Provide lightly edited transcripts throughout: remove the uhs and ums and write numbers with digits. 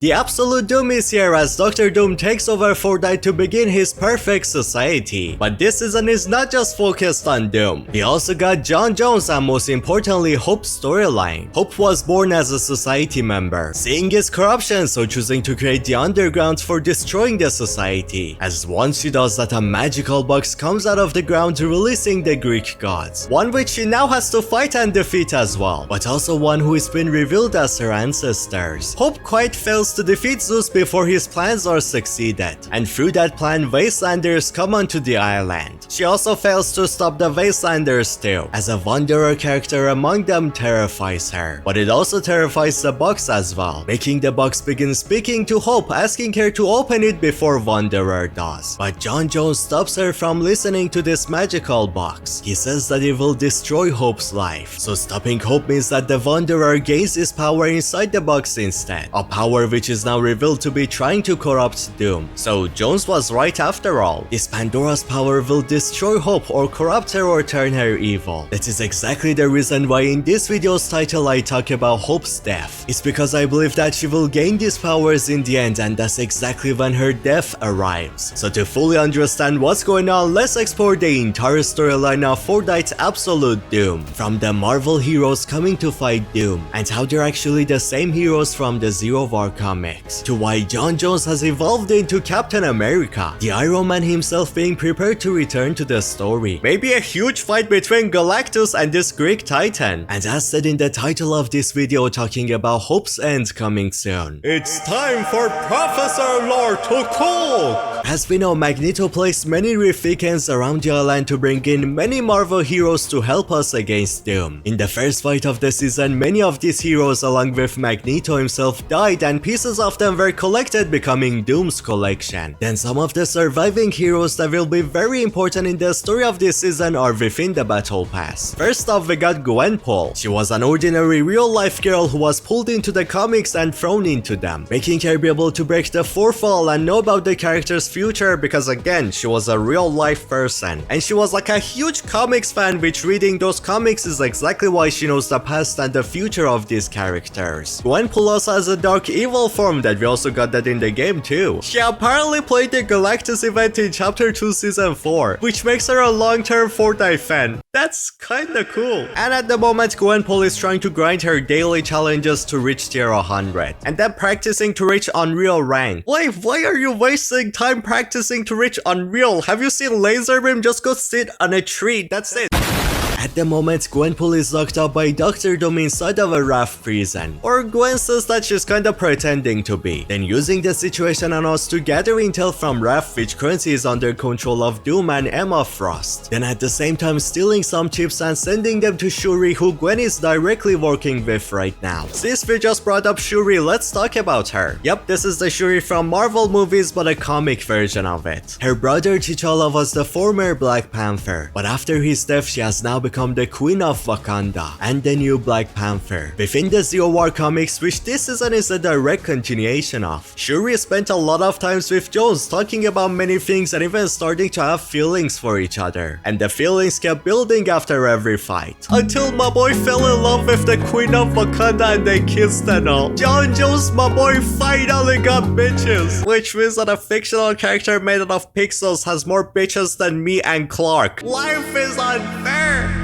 The absolute doom is here as Dr. Doom takes over Fortnite to begin his perfect society. But this season is not just focused on Doom. We also got John Jones and most importantly Hope's storyline. Hope was born as a society member, seeing his corruption, so choosing to create the underground for destroying the society. As once she does that, a magical box comes out of the ground releasing the Greek gods. One which she now has to fight and defeat as well, but also one who has been revealed as her ancestors. Hope quite fails to defeat Zeus before his plans are succeeded, and through that plan Wastelanders come onto the island. She also fails to stop the Wastelanders too, as a Wanderer character among them terrifies her. But it also terrifies the box as well, making the box begin speaking to Hope, asking her to open it before Wanderer does. But John Jones stops her from listening to this magical box. He says that it will destroy Hope's life, so stopping Hope means that the Wanderer gains his power inside the box instead, a power which is now revealed to be trying to corrupt Doom. So Jones was right after all. This Pandora's power will destroy Hope or corrupt her or turn her evil. That is exactly the reason why in this video's title I talk about Hope's death. It's because I believe that she will gain these powers in the end, and that's exactly when her death arrives. So to fully understand what's going on, let's explore the entire storyline of Fortnite Absolute Doom, from the Marvel heroes coming to fight Doom, and how they're actually the same heroes from the Zero War comics, to why John Jones has evolved into Captain America, the Iron Man himself being prepared to return to the story, maybe a huge fight between Galactus and this Greek titan, and as said in the title of this video talking about Hope's end coming soon. It's time for Professor Lore to cook! As we know, Magneto placed many Rift Weekends around the island to bring in many Marvel heroes to help us against Doom. In the first fight of the season, many of these heroes along with Magneto himself died, and pieces of them were collected, becoming Doom's collection. Then some of the surviving heroes that will be very important in the story of this season are within the battle pass. First off, we got Gwen Pool. She was an ordinary real-life girl who was pulled into the comics and thrown into them, making her be able to break the fourth wall and know about the character's future, because again, she was a real-life person. And she was like a huge comics fan, which reading those comics is exactly why she knows the past and the future of these characters. Gwenpool also has a dark evil form that we also got that in the game too. She apparently played the Galactus event in Chapter 2 Season 4, which makes her a long-term Fortnite fan. That's kinda cool. And at the moment, Gwenpool is trying to grind her daily challenges to reach tier 100, and then practicing to reach Unreal rank. Wait, why are you wasting time practicing to reach Unreal? Have you seen Laserbeam? Just go sit on a tree, that's it. At the moment, Gwenpool is locked up by Dr. Doom inside of a raft prison, or Gwen says that she's kinda pretending to be, then using the situation on us to gather intel from Raft, which currently is under control of Doom and Emma Frost, then at the same time stealing some chips and sending them to Shuri, who Gwen is directly working with right now. Since we just brought up Shuri, let's talk about her. Yep, this is the Shuri from Marvel movies, but a comic version of it. Her brother T'Challa was the former Black Panther, but after his death she has now become the Queen of Wakanda and the new Black Panther within the Zero War comics, which this season is a direct continuation of. Shuri spent a lot of times with Jones talking about many things and even starting to have feelings for each other, and the feelings kept building after every fight, until my boy fell in love with the Queen of Wakanda and they kissed and all. John Jones, my boy, finally got bitches, which means that a fictional character made out of pixels has more bitches than me and Clark. Life is unfair.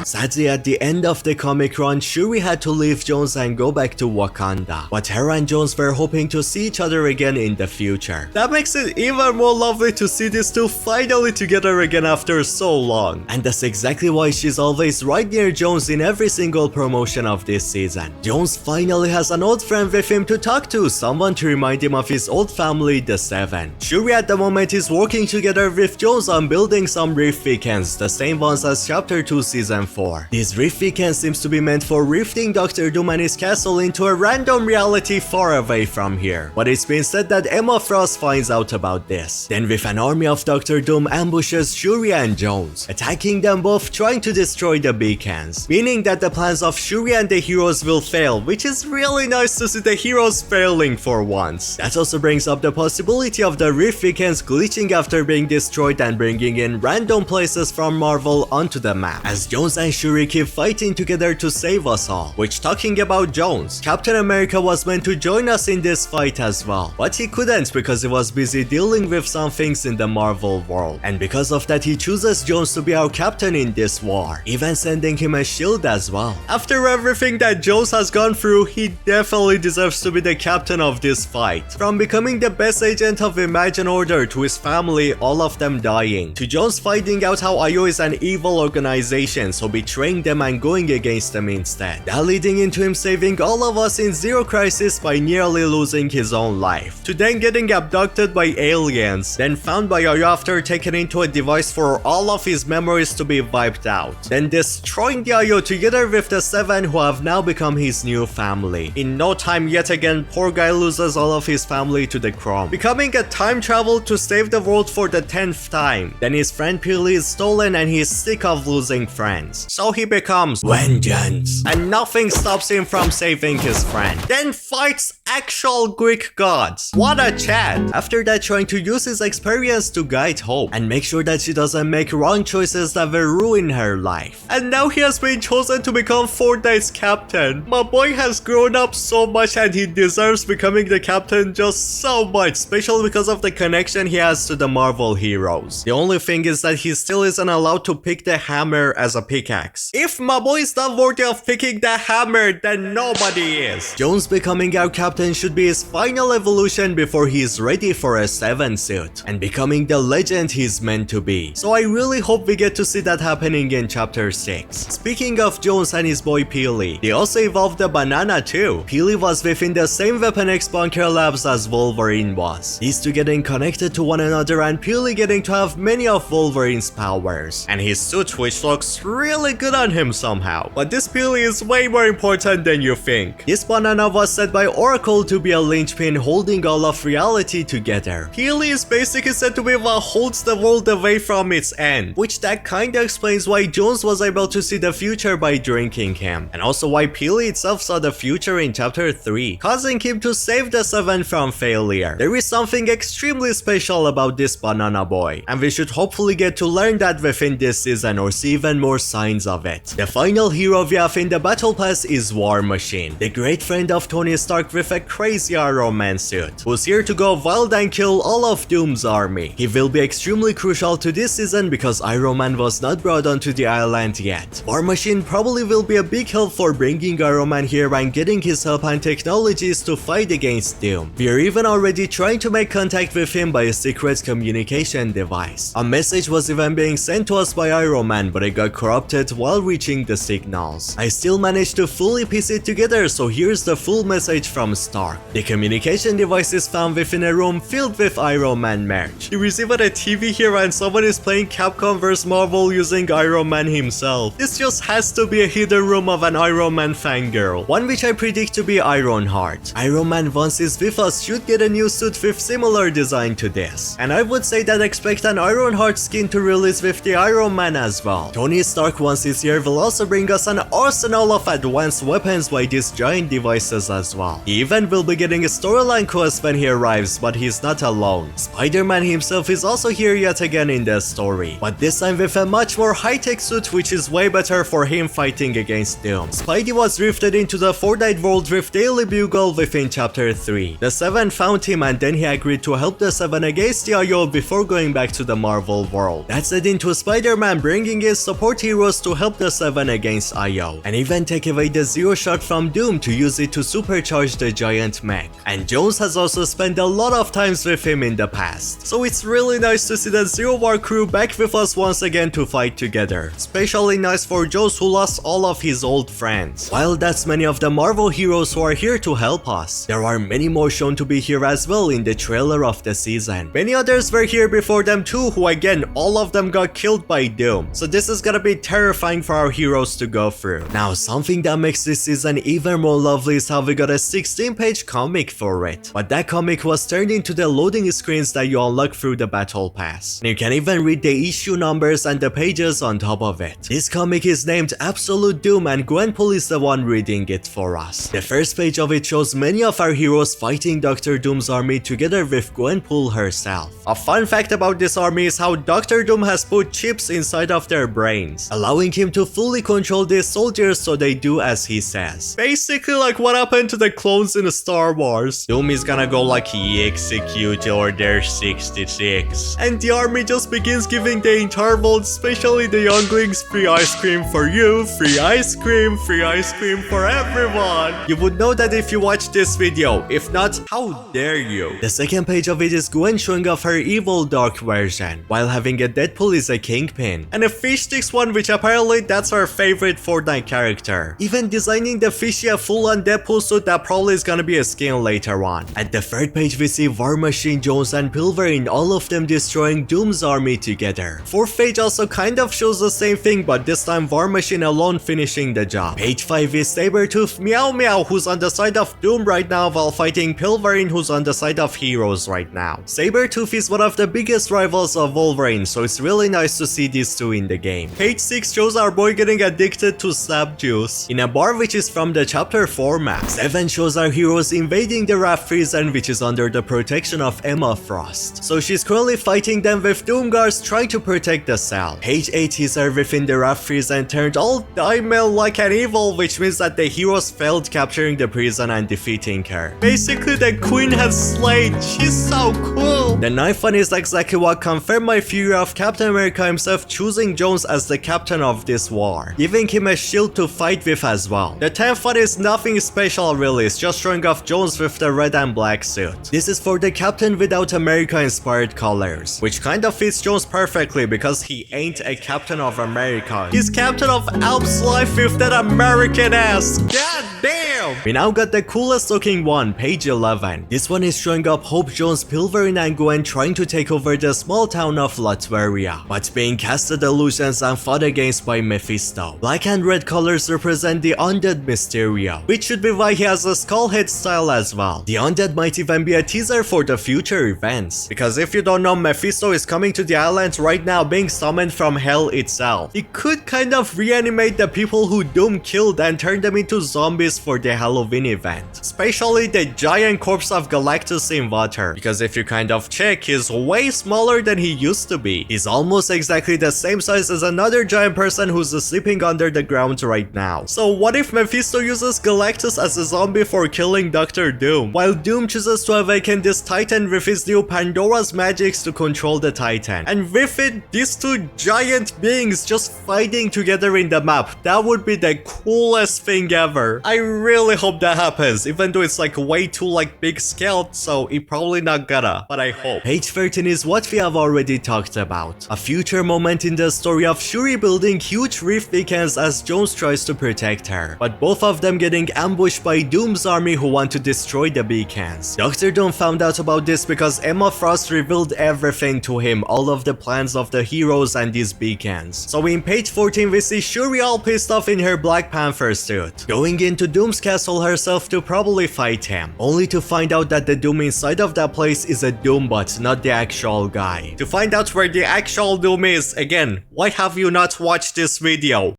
Sadly, at the end of the comic run, Shuri had to leave Jones and go back to Wakanda, but her and Jones were hoping to see each other again in the future. That makes it even more lovely to see these two finally together again after so long, and that's exactly why she's always right near Jones in every single promotion of this season. Jones finally has an old friend with him to talk to, someone to remind him of his old family, the Seven. Shuri at the moment is working together with Jones on building some Rift Weekends, the same ones as Chapter 2 Season 4. This Rift Weekend seems to be meant for rifting Dr. Doom and his castle into a random reality far away from here, but it's been said that Emma Frost finds out about this. Then with an army of Dr. Doom ambushes Shuri and Jones, attacking them both, trying to destroy the beacons, meaning that the plans of Shuri and the heroes will fail, which is really nice to see the heroes failing for once. That also brings up the possibility of the Rift Weekends glitching after being destroyed and bringing in random places from Marvel onto the map, as Jones and Shuri keep fighting together to save us all. Which, talking about Jones, Captain America was meant to join us in this fight as well, but he couldn't because he was busy dealing with some things in the Marvel world, and because of that he chooses Jones to be our captain in this war, even sending him a shield as well. After everything that Jones has gone through, he definitely deserves to be the captain of this fight. From becoming the best agent of Imagine Order to his family, all of them dying, to Jones finding out how IO is an evil organization, so betraying them and going against them instead. That leading into him saving all of us in Zero Crisis by nearly losing his own life, to then getting abducted by aliens, then found by IO after taken into a device for all of his memories to be wiped out, then destroying the IO together with the Seven who have now become his new family. In no time yet again, poor guy loses all of his family to the Chrome, becoming a time travel to save the world for the 10th time. Then his friend Peely is stolen and he's sick of losing friends, so he becomes vengeance, and nothing stops him from saving his friend. Then fights actual Greek gods. What a chat! After that, trying to use his experience to guide Hope and make sure that she doesn't make wrong choices that will ruin her life. And now he has been chosen to become Fortnite's captain. My boy has grown up so much and he deserves becoming the captain just so much, especially because of the connection he has to the Marvel heroes. The only thing is that he still isn't allowed to pick the hammer as a pickaxe. If my boy is not worthy of picking the hammer, then nobody is. Jones becoming our captain should be his final evolution before he is ready for a 7 suit and becoming the legend he's meant to be. So I really hope we get to see that happening in chapter 6. Speaking of Jones and his boy Peely, they also evolved the banana too. Peely was within the same Weapon X bunker labs as Wolverine was. These two getting connected to one another and Peely getting to have many of Wolverine's powers, and his suit which looks really good on him somehow. But this Peely is way more important than you think. This banana was set by Oracle to be a linchpin holding all of reality together. Peely is basically said to be what holds the world away from its end, which that kinda explains why Jones was able to see the future by drinking him, and also why Peely itself saw the future in chapter 3, causing him to save the Seven from failure. There is something extremely special about this banana boy, and we should hopefully get to learn that within this season or see even more signs of it. The final hero we have in the battle pass is War Machine, the great friend of Tony Stark with a crazy Iron Man suit, who's here to go wild and kill all of Doom's army. He will be extremely crucial to this season because Iron Man was not brought onto the island yet. War Machine probably will be a big help for bringing Iron Man here and getting his help and technologies to fight against Doom. We are even already trying to make contact with him by a secret communication device. A message was even being sent to us by Iron Man, but it got corrupted while reaching the signals. I still managed to fully piece it together, so here's the full message from Stark. The communication device is found within a room filled with Iron Man merch. You receive a TV here and someone is playing Capcom vs Marvel using Iron Man himself. This just has to be a hidden room of an Iron Man fangirl, one which I predict to be Ironheart. Iron Man once he's with us should get a new suit with similar design to this, and I would say that expect an Ironheart skin to release with the Iron Man as well. Tony Stark once he's here will also bring us an arsenal of advanced weapons by these giant devices as well. He even will be getting a storyline quest when he arrives, but he's not alone. Spider-Man himself is also here yet again in the story, but this time with a much more high-tech suit which is way better for him fighting against Doom. Spidey was drifted into the Fortnite world with Daily Bugle within chapter 3. The Seven found him and then he agreed to help the Seven against the IO before going back to the Marvel world. That led into Spider-Man bringing his support heroes to help the Seven against IO, and even take away the Zero Shot from Doom to use it to supercharge the giant mech. And Jones has also spent a lot of times with him in the past, so it's really nice to see the Zero War crew back with us once again to fight together. Especially nice for Jones who lost all of his old friends. While that's many of the Marvel heroes who are here to help us, there are many more shown to be here as well in the trailer of the season. Many others were here before them too, who again, all of them got killed by Doom, so this is gonna be terrifying for our heroes to go through. Now, something that makes this season even more lovely is how we got a 16 14-page comic for it, but that comic was turned into the loading screens that you unlock through the battle pass. And you can even read the issue numbers and the pages on top of it. This comic is named Absolute Doom and Gwenpool is the one reading it for us. The first page of it shows many of our heroes fighting Dr. Doom's army together with Gwenpool herself. A fun fact about this army is how Dr. Doom has put chips inside of their brains, allowing him to fully control these soldiers so they do as he says. Basically like what happened to the clones in Star Wars. Doom is gonna go like he execute order 66. And the army just begins giving the entire world, especially the younglings, free ice cream for you, free ice cream for everyone. You would know that if you watch this video. If not, how dare you? The second page of it is Gwen showing off her evil dark version, while having a Deadpool is a kingpin, and a fish sticks one, which apparently that's her favorite Fortnite character. Even designing the fishy a full-on Deadpool suit that probably is gonna be a skin later on. At the third page we see War Machine, Jones and Pilverin, all of them destroying Doom's army together. Fourth page also kind of shows the same thing, but this time War Machine alone finishing the job. Page 5 is Sabretooth Meow Meow, who's on the side of Doom right now while fighting Pilverin, who's on the side of heroes right now. Sabretooth is one of the biggest rivals of Wolverine, so it's really nice to see these two in the game. Page 6 shows our boy getting addicted to slap juice in a bar which is from the chapter 4 map. 7 shows our heroes invading the Raft prison, which is under the protection of Emma Frost. So she's currently fighting them with Doom guards trying to protect the cell. Page 8 is her within the Raft prison turned all diamond like an evil, which means that the heroes failed capturing the prison and defeating her. Basically the queen has slayed. She's so cool. The 9th one is exactly what confirmed my theory of Captain America himself choosing Jones as the captain of this war, giving him a shield to fight with as well. The 10th one is nothing special really, it's just showing off Jones with the red and black suit. This is for the Captain Without America inspired colors, which kind of fits Jones perfectly because he ain't a Captain of America. He's Captain of Alp's life with that American ass. God damn! We now got the coolest looking one, page 11. This one is showing up Hope, Jones, Pilverin and Gwen trying to take over the small town of Latveria, but being casted illusions and fought against by Mephisto. Black and red colors represent the undead Mysterio, which should be why he has a skull head style as well. The undead might even be a teaser for the future events, because if you don't know, Mephisto is coming to the island right now being summoned from hell itself. He could kind of reanimate the people who Doom killed and turn them into zombies for the Halloween event, especially the giant corpse of Galactus in water, because if you kind of check, he's way smaller than he used to be. He's almost exactly the same size as another giant person who's sleeping under the ground right now. So what if Mephisto uses Galactus as a zombie for killing Dr. Doom, while Doom chooses to awaken this Titan with his new Pandora's magics to control the Titan, and with it, these two giant beings just fighting together in the map. That would be the coolest thing ever. I really hope that happens, even though it's like way too like big scale, so it probably not gonna, but I hope. Page 13 is what we have already talked about. A future moment in the story of Shuri building huge reef beacons as Jones tries to protect her, but both of them getting ambushed by Doom's army who want to destroy the beacons. Dr. Doom found out about this because Emma Frost revealed everything to him, all of the plans of the heroes and these beacons. So in page 14 we see Shuri all pissed off in her Black Panther suit, going into Doom's castle herself to probably fight him, only to find out that the Doom inside of that place is a Doombot, not the actual guy. To find out where the actual Doom is, again, why have you not watched this video?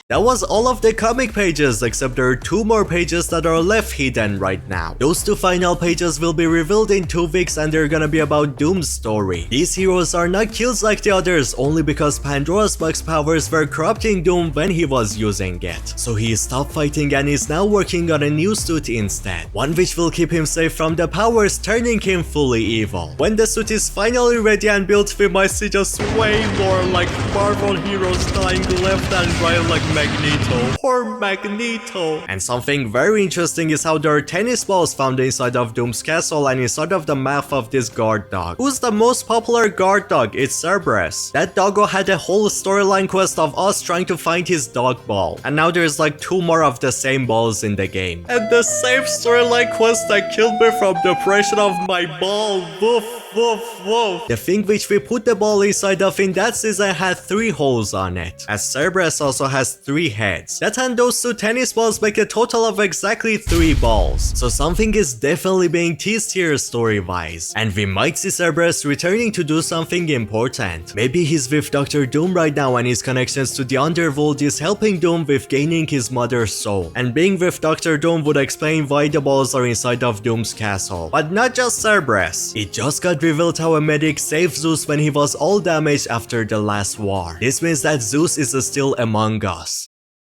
That was all of the comic pages, except there are 2 more pages that are left hidden right now. Those 2 final pages will be revealed in 2 weeks and they're gonna be about Doom's story. These heroes are not kills like the others only because Pandora's box powers were corrupting Doom when he was using it. So he stopped fighting and is now working on a new suit instead, one which will keep him safe from the powers turning him fully evil. When the suit is finally ready and built, we might see just way more like Marvel heroes dying left and right like Magneto. Poor Magneto. And something very interesting is how there are tennis balls found inside of Doom's castle and inside of the mouth of this guard dog. Who's the most popular guard dog? It's Cerberus. That doggo had a whole storyline quest of us trying to find his dog ball, and now there's like 2 more of the same balls in the game. And the same storyline quest that killed me from depression of my ball. Woof. Woof, woof. The thing which we put the ball inside of in that season had 3 holes on it, as Cerberus also has 3 heads. That and those 2 tennis balls make a total of exactly 3 balls. So something is definitely being teased here story-wise. And we might see Cerberus returning to do something important. Maybe he's with Dr. Doom right now and his connections to the underworld is helping Doom with gaining his mother's soul. And being with Dr. Doom would explain why the balls are inside of Doom's castle. But not just Cerberus. It just got revealed how a medic saved Zeus when he was all damaged after the last war. This means that Zeus is still among us.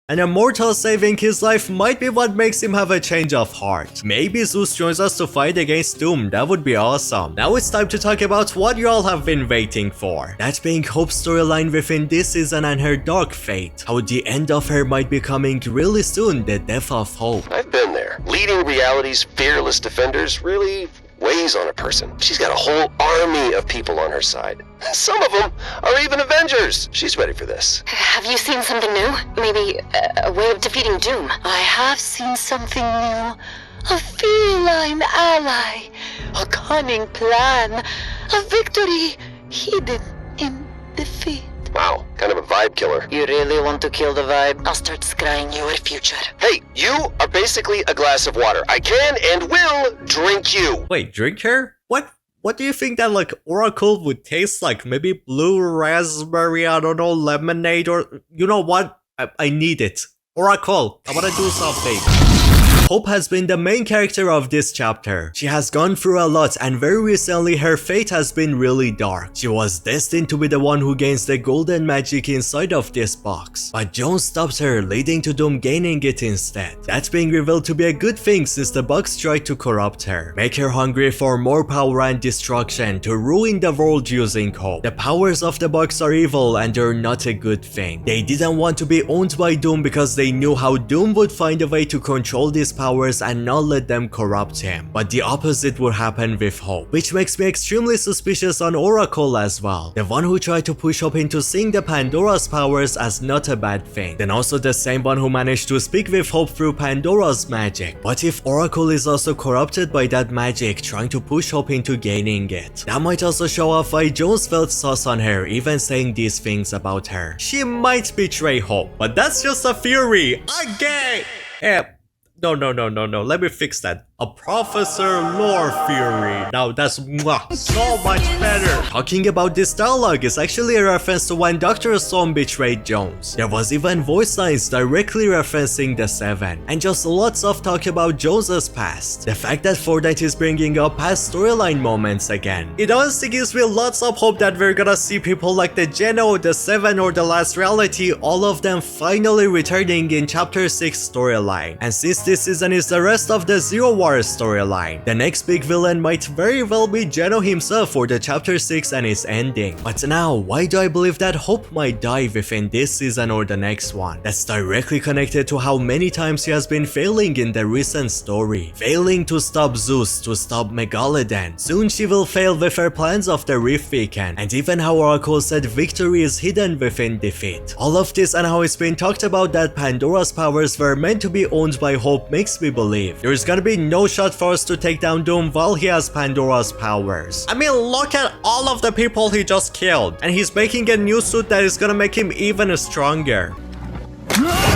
And a mortal saving his life might be what makes him have a change of heart. Maybe Zeus joins us to fight against Doom, that would be awesome. Now it's time to talk about what you all have been waiting for. That being Hope's storyline within this season and her dark fate. How the end of her might be coming really soon, the death of Hope. I've been there. Leading reality's fearless defenders really weighs on a person. She's got a whole army of people on her side. Some of them are even Avengers. She's ready for this. Have you seen something new? Maybe a way of defeating Doom? I have seen something new. A feline ally. A cunning plan. A victory hidden in defeat. Wow, kind of a vibe killer. You really want to kill the vibe? I'll start scrying your future. Hey, you are basically a glass of water. I can and will drink you. Wait, drink her? What do you think that like Oracle would taste like? Maybe blue raspberry, I don't know, lemonade or... You know what? I need it. Oracle, I wanna do something. Hope has been the main character of this chapter. She has gone through a lot and very recently her fate has been really dark. She was destined to be the one who gains the golden magic inside of this box. But Jones stops her, leading to Doom gaining it instead. That's being revealed to be a good thing since the box tried to corrupt her, make her hungry for more power and destruction to ruin the world using Hope. The powers of the box are evil and they're not a good thing. They didn't want to be owned by Doom because they knew how Doom would find a way to control these powers and not let them corrupt him. But the opposite would happen with Hope, which makes me extremely suspicious on Oracle as well. The one who tried to push Hope into seeing the Pandora's powers as not a bad thing. Then also the same one who managed to speak with Hope through Pandora's magic. But if Oracle is also corrupted by that magic, trying to push Hope into gaining it, that might also show off why Jones felt sus on her, even saying these things about her. She might betray Hope, but that's just a theory. I'm gay! No, let me fix that. A Professor Lore theory. Now that's so much better. Talking about this dialogue is actually a reference to when Dr. Stone betrayed Jones. There was even voice lines directly referencing the Seven, and just lots of talk about Jones's past. The fact that Fortnite is bringing up past storyline moments again. It honestly gives me lots of hope that we're gonna see people like the Geno, the Seven, or the Last Reality, all of them finally returning in Chapter 6 storyline. And since this season is the rest of the Zero War storyline, the next big villain might very well be Geno himself for the Chapter 6 and its ending. But now, why do I believe that Hope might die within this season or the next one? That's directly connected to how many times he has been failing in the recent story. Failing to stop Zeus, to stop Megalodon. Soon she will fail with her plans of the Rift Weekend, and even how Oracle said victory is hidden within defeat. All of this and how it's been talked about that Pandora's powers were meant to be owned by Hope makes me believe there's gonna be no shot for us to take down Doom while he has Pandora's powers. I mean, look at all of the people he just killed, and he's making a new suit that is gonna make him even stronger.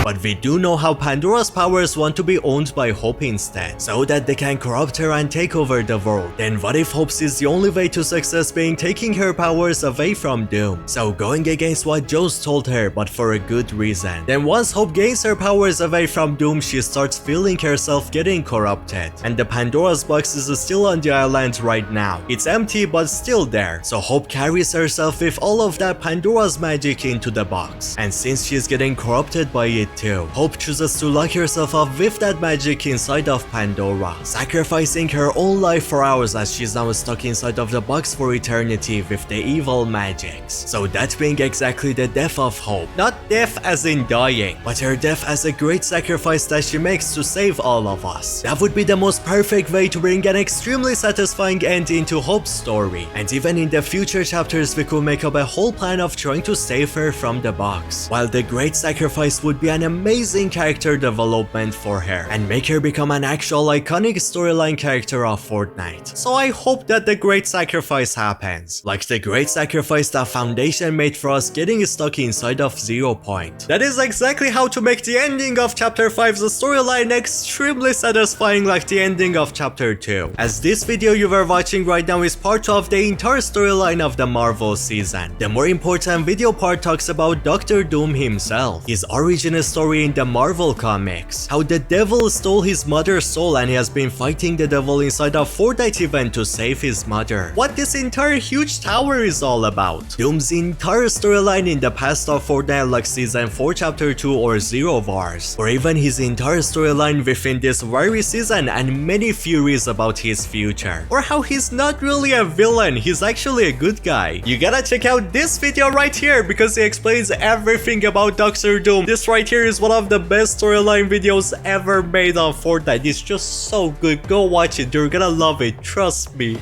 But we do know how Pandora's powers want to be owned by Hope instead, so that they can corrupt her and take over the world. Then what if Hope sees the only way to success being taking her powers away from Doom? So going against what Jones told her, but for a good reason. Then once Hope gains her powers away from Doom, she starts feeling herself getting corrupted. And the Pandora's box is still on the island right now. It's empty but still there. So Hope carries herself with all of that Pandora's magic into the box. And since she's getting corrupted by it too, Hope chooses to lock herself up with that magic inside of Pandora, sacrificing her own life for hours as she's now stuck inside of the box for eternity with the evil magics. So that being exactly the death of Hope. Not death as in dying, but her death as a great sacrifice that she makes to save all of us. That would be the most perfect way to bring an extremely satisfying end into Hope's story. And even in the future chapters we could make up a whole plan of trying to save her from the box. While the great sacrifice would be an amazing character development for her and make her become an actual iconic storyline character of Fortnite. So I hope that the great sacrifice happens, like the great sacrifice that Foundation made for us getting stuck inside of 0 Point. That is exactly how to make the ending of Chapter 5's storyline extremely satisfying like the ending of Chapter 2. As this video you were watching right now is part of the entire storyline of the Marvel season. The more important video part talks about Doctor Doom himself, his origin story in the Marvel comics, how the devil stole his mother's soul and he has been fighting the devil inside a Fortnite event to save his mother. What this entire huge tower is all about. Doom's entire storyline in the past of Fortnite like Season 4 Chapter 2 or Zero Wars, or even his entire storyline within this very season and many theories about his future. Or how he's not really a villain, he's actually a good guy. You gotta check out this video right here because it explains everything about Doctor Doom. This right here is one of the best storyline videos ever made on Fortnite. It's just so good. Go watch it, you're gonna love it, trust me.